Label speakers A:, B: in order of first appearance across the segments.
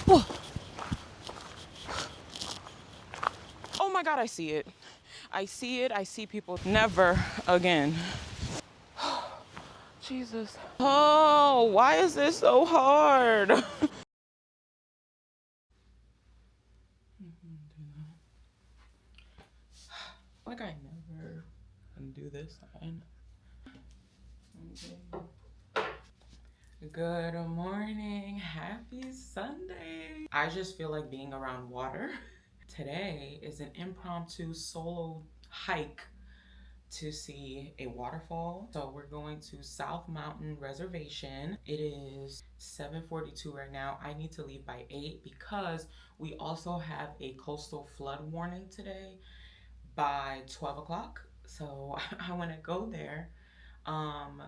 A: Oh my God, I see it. I see it. I see people. Never again. Jesus. Oh, why is this so hard? Like I never can do this. Good morning. Happy Sunday. I just feel like being around water. Today is an impromptu solo hike to see a waterfall. So we're going to South Mountain Reservation. It is 7:42 right now. I need to leave by 8 because we also have a coastal flood warning today by 12 o'clock. So I want to go there. Um,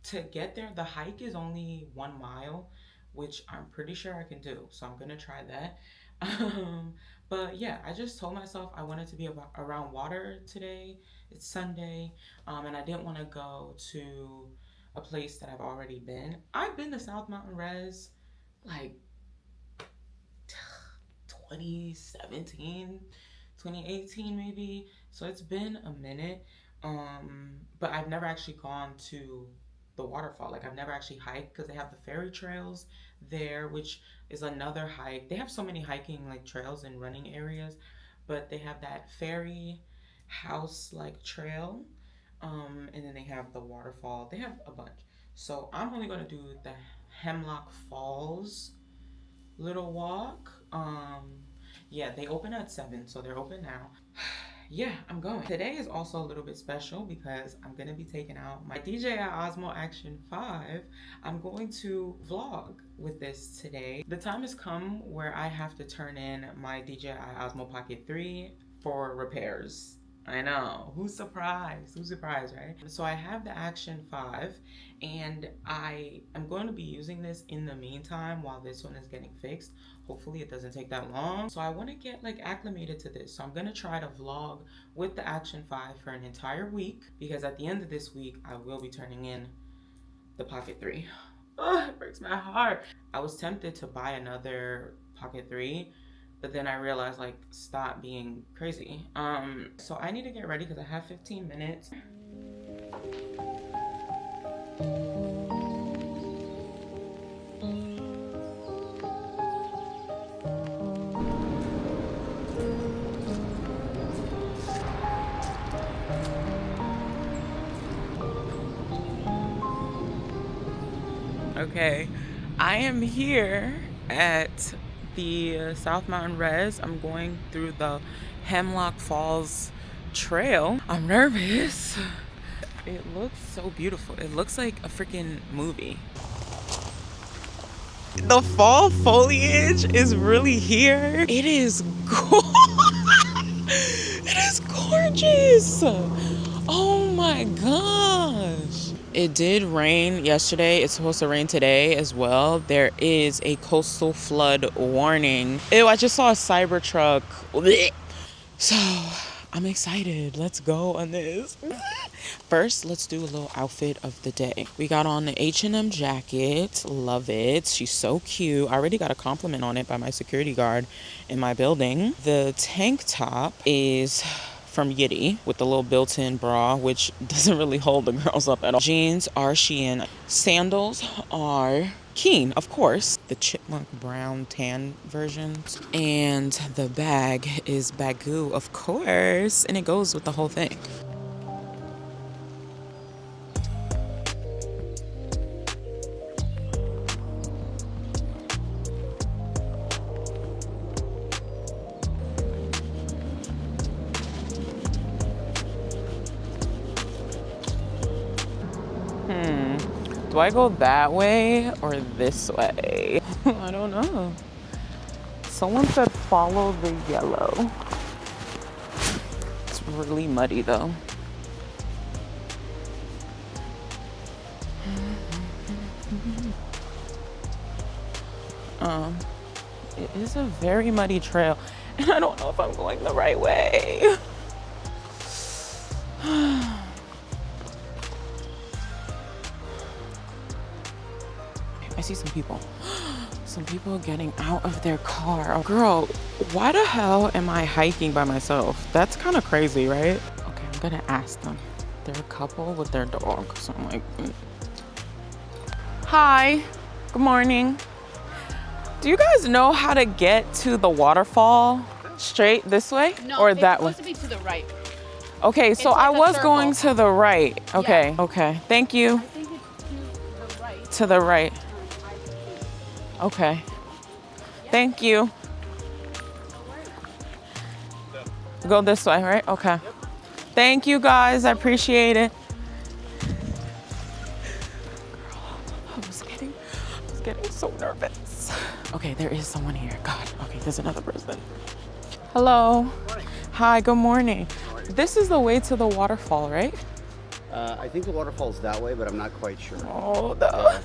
A: to get there, the hike is only 1 mile, which I'm pretty sure I can do. So I'm gonna try that. Um, but yeah, I just told myself I wanted to be around water today. It's Sunday, and I didn't want to go to a place that I've already been. I've been to South Mountain Res like 2017, 2018 maybe. So it's been a minute. But I've never actually gone to the waterfall. Like I've never actually hiked because they have the ferry trails there, which is another hike. They have so many hiking like trails and running areas, but they have that ferry house like trail. And then they have the waterfall. They have a bunch. So I'm only gonna do the Hemlock Falls little walk. Yeah, they open at 7, so they're open now. Yeah, I'm going. Today is also a little bit special because I'm gonna be taking out my DJI Osmo Action 5. I'm going to vlog with this today. The time has come where I have to turn in my DJI Osmo Pocket 3 for repairs. I know, who's surprised? Who's surprised, right? So I have the Action 5 and I am going to be using this in the meantime while this one is getting fixed. Hopefully it doesn't take that long. So I want to get like acclimated to this. So I'm going to try to vlog with the Action 5 for an entire week because at the end of this week, I will be turning in the Pocket 3. Oh, it breaks my heart. I was tempted to buy another Pocket 3, but then I realized like stop being crazy. So I need to get ready because I have 15 minutes. Okay, I am here at the South Mountain Res. I'm going through the Hemlock Falls trail. I'm nervous. It looks so beautiful. It looks like a freaking movie. The fall foliage is really here. It is it is gorgeous. Oh my gosh. It did rain yesterday. It's supposed to rain today as well. There is a coastal flood warning. Ew, I just saw a Cybertruck. So I'm excited. Let's go on this. First, let's do a little outfit of the day. We got on the H&M jacket. Love it. She's so cute. I already got a compliment on it by my security guard in my building. The tank top is from Yitty with the little built-in bra, which doesn't really hold the girls up at all. Jeans are Shein. Sandals are Keen, of course, the chipmunk brown tan versions. And the bag is Baggu, of course, and it goes with the whole thing. Do I go that way or this way? I don't know. Someone said follow the yellow. It's really muddy though. It is a very muddy trail and I don't know if I'm going the right way. I see some people. Some people getting out of their car. Oh, girl, why the hell am I hiking by myself? That's kind of crazy, right? Okay, I'm gonna ask them. They're a couple with their dog, so I'm like, Hi, good morning. Do you guys know how to get to the waterfall? Straight this way or that way?
B: It's supposed to be to the right.
A: Okay, so
B: like
A: I was
B: circle.
A: going to the right. Okay,
B: Yeah.
A: okay. Thank you.
B: I think it's to the right.
A: To the right. Okay. Thank you. Go this way, right? Okay. Thank you guys. I appreciate it. I was getting so nervous. Okay, there is someone here. God. Okay, there's another person. Hello. Hi, good morning. This is the way to the waterfall, right?
C: I think the waterfall's that way, but I'm not quite sure.
A: Oh, no.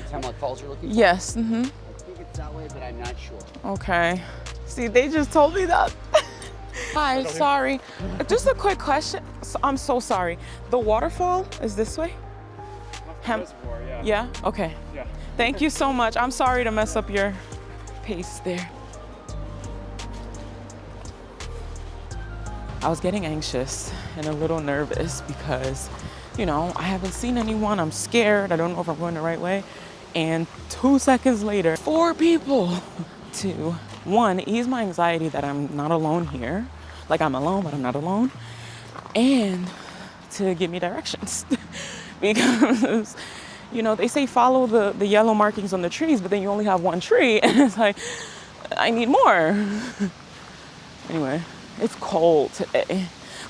C: It's Hemlock Falls you're looking for?
A: Yes. Mm-hmm.
C: I think it's that way, but I'm not sure.
A: Okay. See, they just told me that. Hi, sorry. Just a quick question. I'm so sorry. The waterfall is this way?
D: Reservoir, yeah.
A: Yeah? Okay.
D: Yeah.
A: Thank you so much. I'm sorry to mess up your pace there. I was getting anxious and a little nervous because, you know, I haven't seen anyone. I'm scared. I don't know if I'm going the right way. And 2 seconds later, 4 people to, one, ease my anxiety that I'm not alone here. Like I'm alone, but I'm not alone. And to give me directions. Because, you know, they say follow the yellow markings on the trees, but then you only have one tree. And it's like, I need more. Anyway. It's cold today,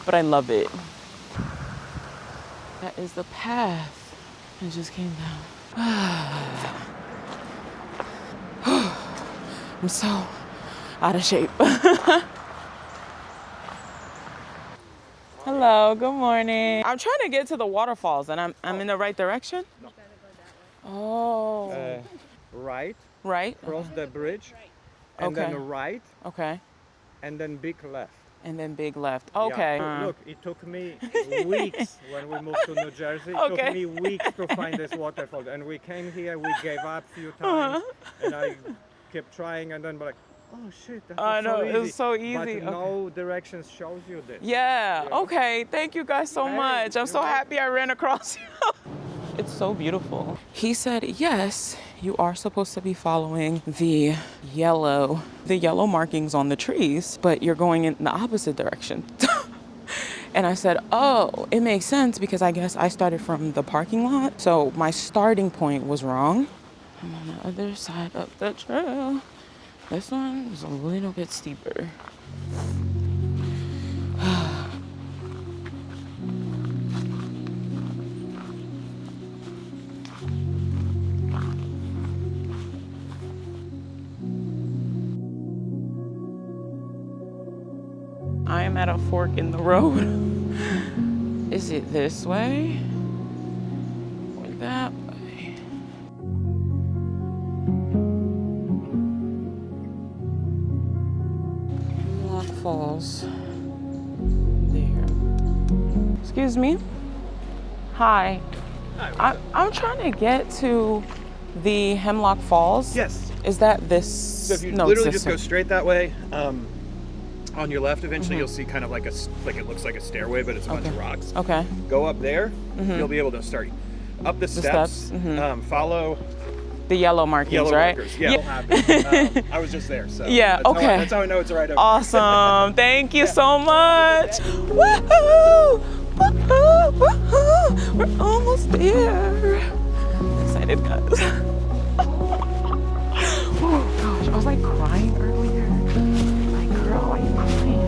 A: but I love it. That is the path. It just came down. I'm so out of shape. Hello, good morning. I'm trying to get to the waterfalls and I'm in the right direction? No. Oh.
D: Right,
A: Right?
D: cross the bridge, and
A: Okay.
D: then right,
A: Okay.
D: and then big left.
A: And then big left. Okay.
D: Yeah. Look, it took me weeks when we moved to New Jersey. It
A: Okay.
D: took me weeks to find this waterfall. And we came here, we gave up a few times, and I kept trying, and then like, oh shit, that
A: I
D: was
A: know,
D: so easy.
A: it's so easy.
D: But
A: Okay.
D: no directions shows you this.
A: Yeah,
D: Yeah.
A: okay. Thank you guys so
D: Hey,
A: much. I'm
D: you're
A: so
D: welcome.
A: happy I ran across you. It's so beautiful. He said, yes, you are supposed to be following the yellow markings on the trees, but you're going in the opposite direction. And I said, oh, it makes sense because I guess I started from the parking lot. So my starting point was wrong. I'm on the other side of the trail. This one is a little bit steeper. I am at a fork in the road. Is it this way or that way? Hemlock Falls. There. Excuse me. Hi. I'm trying to get to the Hemlock Falls.
E: Yes.
A: Is that this?
E: So if you
A: No,
E: literally
A: it's
E: just
A: this
E: go
A: one.
E: straight that way, on your left, eventually you'll see kind of like it looks like a stairway, but it's a bunch of rocks.
A: Okay.
E: Go up there, you'll be able to start up the steps. Follow
A: The yellow markings,
E: yellow
A: right?
E: markers. Yeah, it'll happen. I was just there, so
A: Yeah,
E: that's
A: okay.
E: That's how I know it's right over.
A: Awesome. Thank you so much. Woohoo! Woohoo! Woohoo! We're almost there. I'm excited, guys. Oh gosh, I was like crying earlier. Like, girl, why are you crying?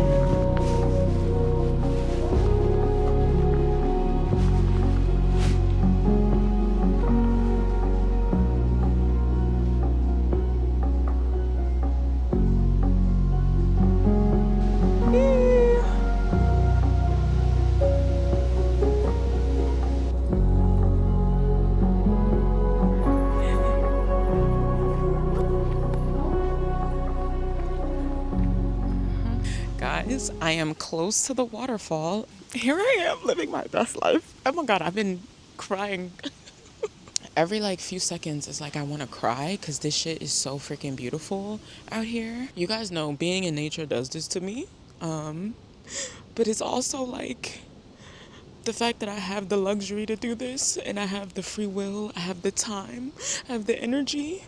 A: Guys, I am close to the waterfall. Here I am living my best life. Oh my God, I've been crying every like few seconds it's like I want to cry because this shit is so freaking beautiful out here. You guys know being in nature does this to me. But it's also like the fact that I have the luxury to do this and I have the free will, I have the time, I have the energy,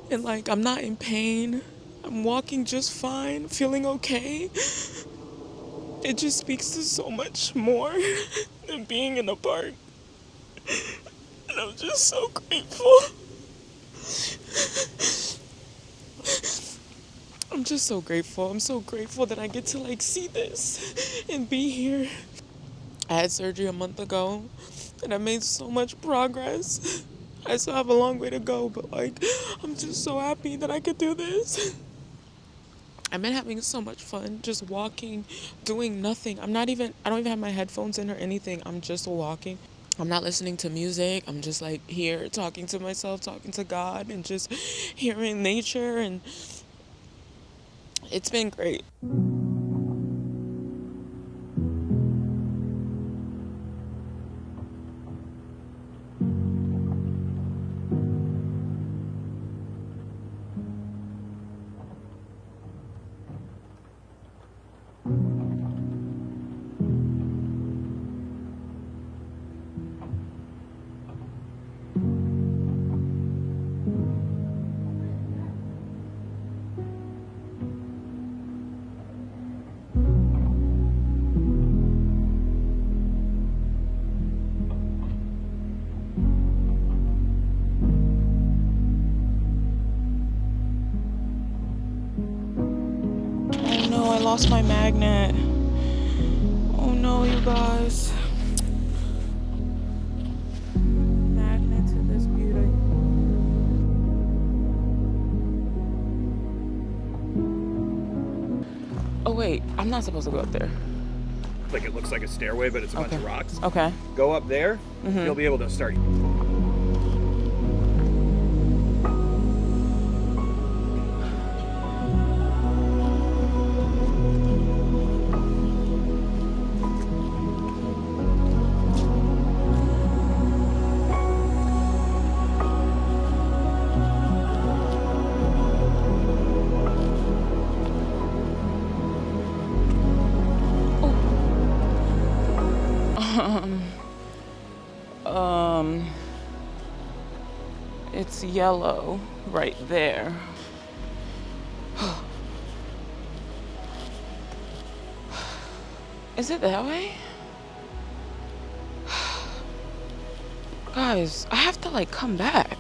A: and like I'm not in pain. I'm walking just fine, feeling okay. It just speaks to so much more than being in a park. And I'm just so grateful. I'm just so grateful. I'm so grateful that I get to like see this and be here. I had surgery a month ago and I made so much progress. I still have a long way to go, but like I'm just so happy that I could do this. I've been having so much fun just walking, doing nothing. I don't even have my headphones in or anything. I'm just walking. I'm not listening to music. I'm just like here talking to myself, talking to God, and just hearing nature, and it's been great. Oh no, I lost my magnet. Oh no, you guys. Magnet to this beauty. Oh wait, I'm not supposed to go up there.
E: Like it looks like a stairway, but it's a bunch of rocks.
A: Okay.
E: Go up there, you'll be able to start.
A: It's yellow right there. Is it that way? Guys, I have to like come back.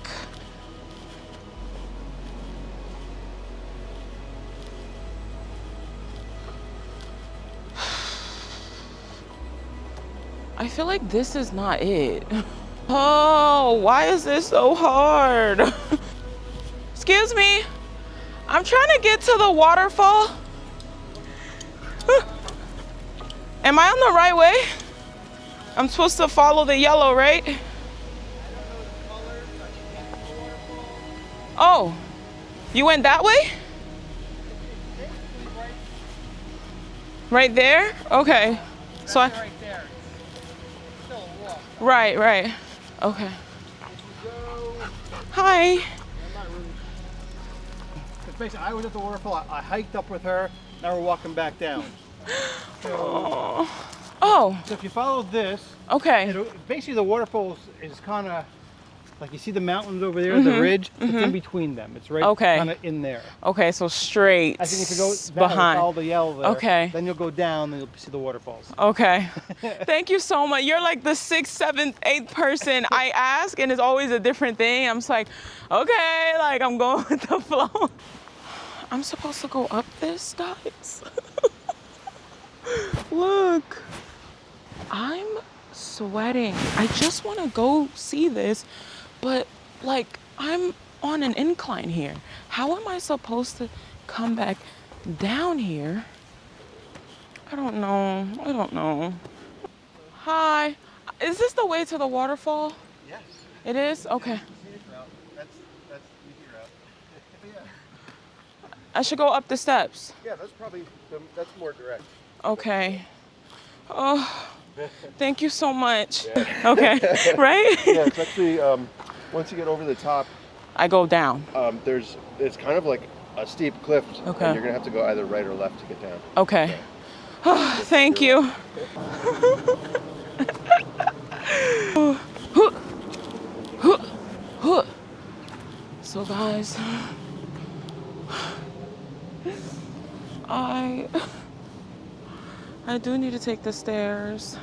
A: I feel like this is not it. Oh, why is this so hard? Excuse me. I'm trying to get to the waterfall. Am I on the right way? I'm supposed to follow the yellow, right? Oh, you went that way? Right there? Okay. So I... Right. Okay. Hi.
C: Basically, I was at the waterfall. I hiked up with her. Now we're walking back down.
A: Oh.
C: So if you follow this,
A: Okay.
C: basically the waterfall is kind of like, you see the mountains over there, the ridge. It's in between them. It's right kind of in there.
A: Okay, so straight.
C: I think if you go
A: behind,
C: follow the yellow there,
A: okay,
C: then you'll go down and you'll see the waterfalls.
A: Okay. Thank you so much. You're like the 6th, 7th, 8th person I ask, and it's always a different thing. I'm just like, okay, like I'm going with the flow. I'm supposed to go up this, guys. Look, I'm sweating. I just want to go see this, but like I'm on an incline here. How am I supposed to come back down here? I don't know. Hi, is this the way to the waterfall?
C: Yes.
A: It is? Okay.
C: That's the easy route. Yeah.
A: I should go up the steps.
C: Yeah, that's more direct.
A: Okay. Oh, thank you so much. Yeah. Okay, right?
C: Yeah, it's actually
F: Once you get over the top,
B: I go down.
F: It's kind of like a steep cliff,
B: Okay.
F: and you're gonna have to go either right or left to get down.
B: Okay. Thank you. So guys, I do need to take the stairs.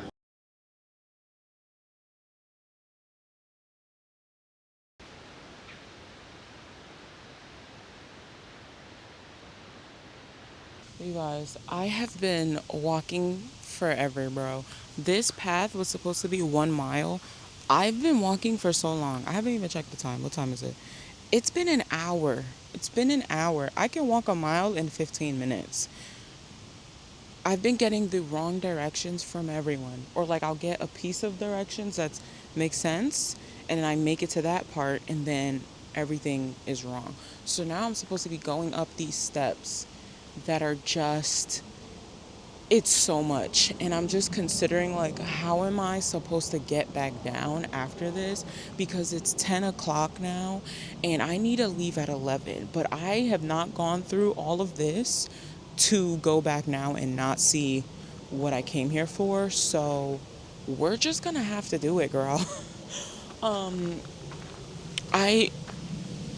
B: You guys, I have been walking forever, bro. This path was supposed to be 1 mile. I've been walking for so long. I haven't even checked the time. What time is it? It's been an hour. It's been an hour. I can walk a mile in 15 minutes. I've been getting the wrong directions from everyone. Or like I'll get a piece of directions that makes sense, and then I make it to that part, and then everything is wrong. So now I'm supposed to be going up these steps that are just, it's so much, and I'm just considering like, how am I supposed to get back down after this, because it's 10 o'clock now and I need to leave at 11, but I have not gone through all of this to go back now and not see what I came here for. So we're just gonna have to do it, girl.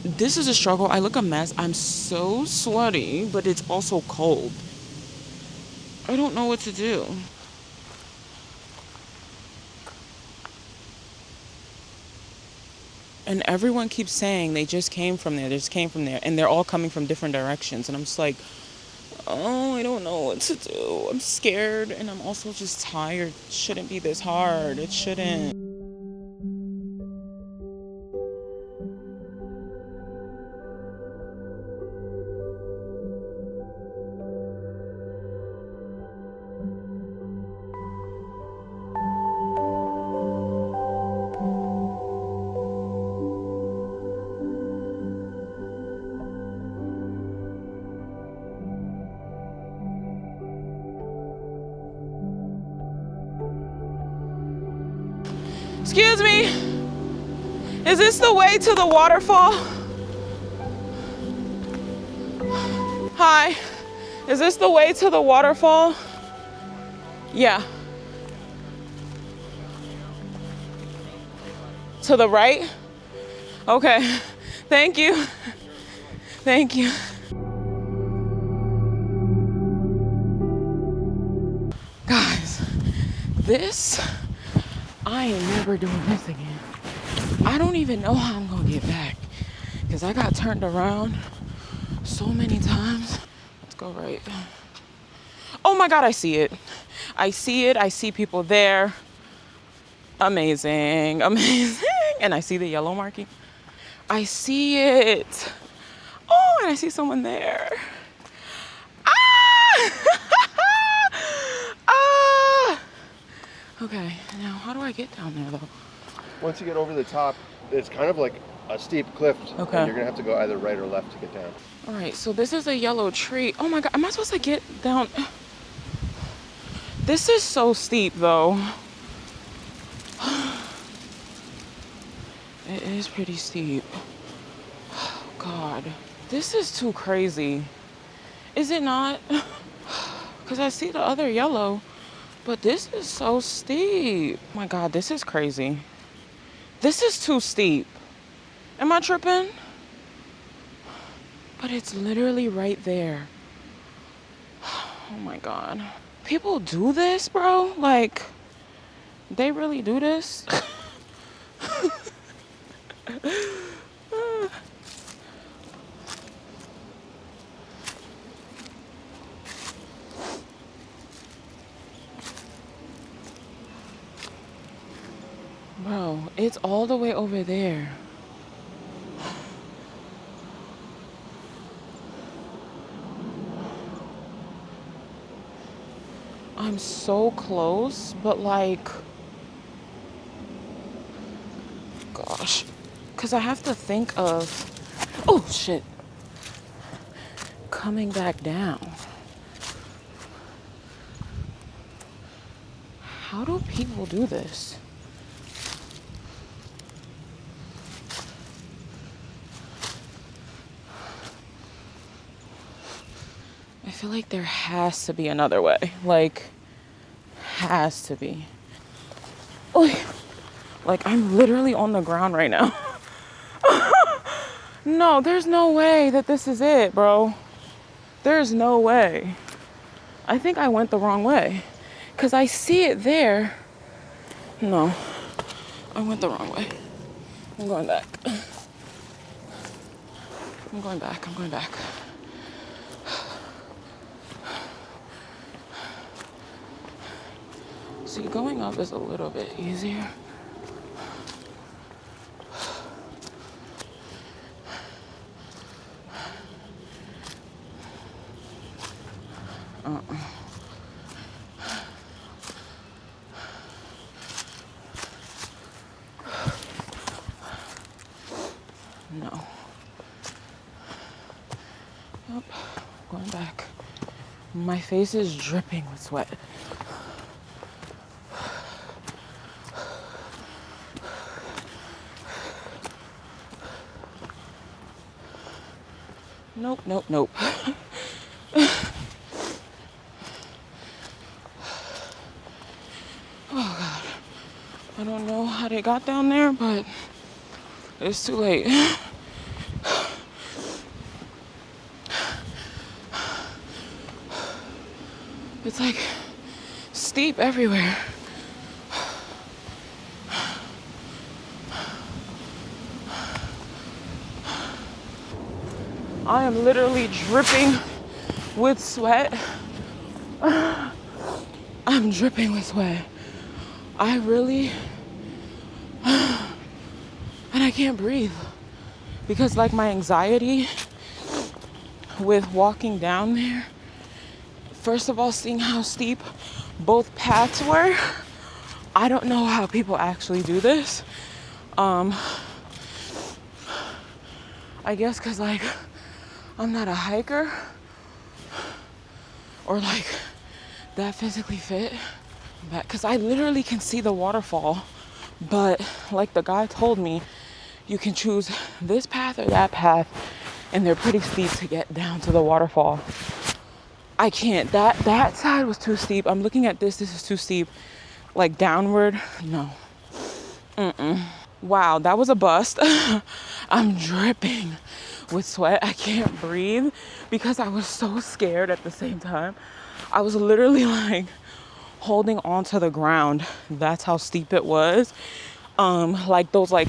B: This is a struggle. I look a mess. I'm so sweaty, but it's also cold. I don't know what to do. And everyone keeps saying they just came from there. They just came from there. And they're all coming from different directions. And I'm just like, oh, I don't know what to do. I'm scared. And I'm also just tired. It shouldn't be this hard. It shouldn't. Excuse me, is this the way to the waterfall? Hi, is this the way to the waterfall? Yeah. To the right? Okay, thank you. Thank you. Guys, I ain't never doing this again. I don't even know how I'm gonna get back because I got turned around so many times. Let's go right. Oh my God, I see it. I see it. I see people there. Amazing, amazing. And I see the yellow marking. I see it. Oh, and I see someone there. Ah! Ah! Okay, now how do I get down there though?
F: Once you get over the top, it's kind of like a steep cliff,
B: Okay.
F: and you're gonna have to go either right or left to get down.
B: All right, so this is a yellow tree. Oh my God, am I supposed to get down? This is so steep though. It is pretty steep. Oh God, this is too crazy. Is it not? Because I see the other yellow, but this is so steep. Oh my God, this is crazy. This is too steep. Am I tripping? But it's literally right there. Oh my God. People do this, bro? Like, they really do this? Bro, it's all the way over there. I'm so close, but like, gosh, because I have to think of, oh shit, coming back down. How do people do this? I feel like there has to be another way. Like, has to be. Like, I'm literally on the ground right now. No, there's no way that this is it, bro. There's no way. I think I went the wrong way. Because I see it there. No, I went the wrong way. I'm going back. I'm going back. I'm going back. See, going up is a little bit easier. No. Yep, going back. My face is dripping with sweat. Nope, nope, nope. Oh God. I don't know how they got down there, but it's too late. It's like steep everywhere. I am literally dripping with sweat. I'm dripping with sweat. I really, and I can't breathe because like my anxiety with walking down there, first of all, seeing how steep both paths were, I don't know how people actually do this. I guess because like I'm not a hiker or like that physically fit, because I literally can see the waterfall, but like the guy told me, you can choose this path or that path, and they're pretty steep to get down to the waterfall. I can't. That side was too steep. I'm looking at this. This is too steep. Like downward, no. Wow, that was a bust. I'm dripping with sweat. I can't breathe because I was so scared at the same time. I was literally like holding onto the ground. That's how steep it was. Like those like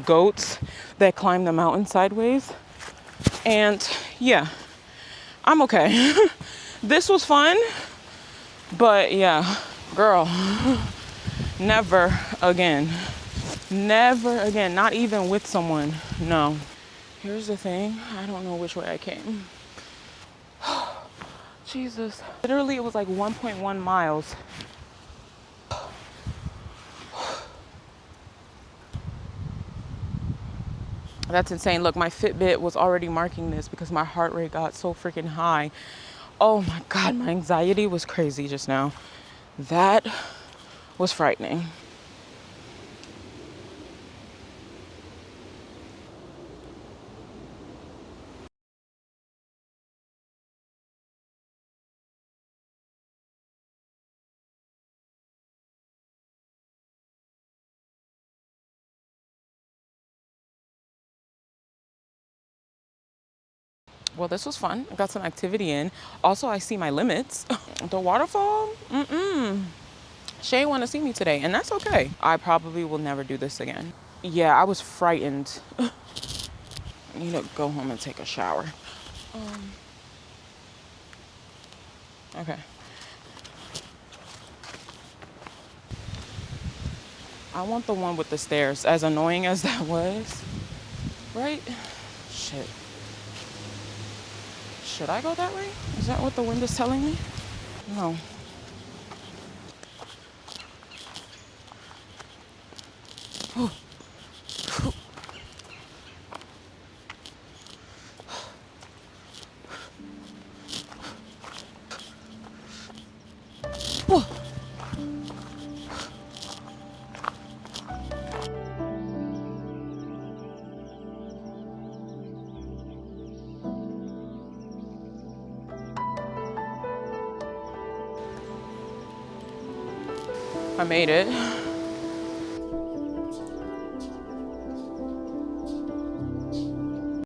B: goats that climb the mountain sideways. And yeah, I'm okay. This was fun, but yeah, girl, never again. Never again, not even with someone, no. Here's the thing, I don't know which way I came. Jesus. Literally, it was like 1.1 miles. That's insane. Look, my Fitbit was already marking this because my heart rate got so freaking high. Oh my God, my anxiety was crazy just now. That was frightening. Well, this was fun. I got some activity in. Also, I see my limits. The waterfall, Shay want to see me today, and that's okay. I probably will never do this again. Yeah, I was frightened. I need to go home and take a shower. Okay. I want the one with the stairs, as annoying as that was. Right? Shit. Should I go that way? Is that what the wind is telling me? No. I made it.